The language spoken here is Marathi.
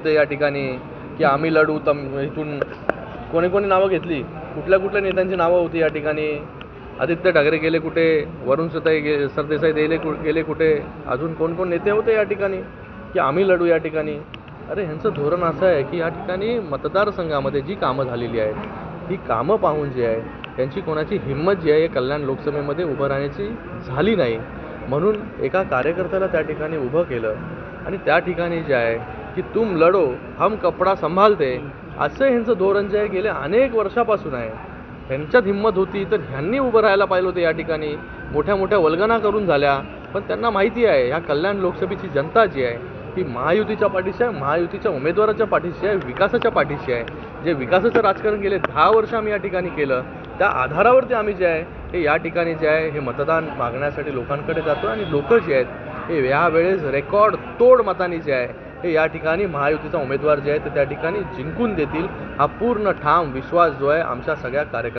होते या ठिकाणी की आम्ही लढू इथून कोणी कोणी नावं घेतली, कुठल्या कुठल्या नेत्यांची नावं होती या ठिकाणी. आदित्य ठाकरे गेले कुठे, वरुण सरदेसाई गेले कुठे, अजून कोण कोण नेते होते या ठिकाणी की आम्ही लढू या ठिकाणी. अरे ह्यांचं धोरण असं आहे की या ठिकाणी मतदारसंघामध्ये जी कामं झालेली आहेत ही कामं पाहून जी आहे त्यांची कोणाची हिंमत जी आहे कल्याण लोकसभेमध्ये उभं राहण्याची झाली नाही. म्हणून एका कार्यकर्त्याला त्या ठिकाणी उभं केलं आणि त्या ठिकाणी जे आहे की तुम लढो हम कपडा संभालते असं ह्यांचं धोरण जे आहे गेल्या अनेक वर्षापासून आहे. ह्यांच्यात हिंमत होती तर ह्यांनी उभं राहायला पाहिलं होतं या ठिकाणी. मोठ्या मोठ्या वल्गना करून झाल्या, पण त्यांना माहिती आहे ह्या कल्याण लोकसभेची जनता जी आहे ती महायुतीच्या पाठीशी आहे, महायुतीच्या उमेदवाराच्या पाठीशी आहे, विकासाच्या पाठीशी आहे. जे विकासाचं राजकारण गेले 10 वर्ष आम्ही या ठिकाणी केलं त्या आधारावरती आम्ही जे आहे हे या ठिकाणी जे आहे हे मतदान मागण्यासाठी लोकांकडे जातो आणि लोक जे आहेत हे यावेळेस रेकॉर्ड तोड मतांनी जे आहे हे या ठिकाणी महायुतीचा उमेदवार जे आहे ते त्या ठिकाणी जिंकून देतील. हा पूर्ण ठाम विश्वास जो आहे आमच्या सगळ्या कार्यकर्त्यांना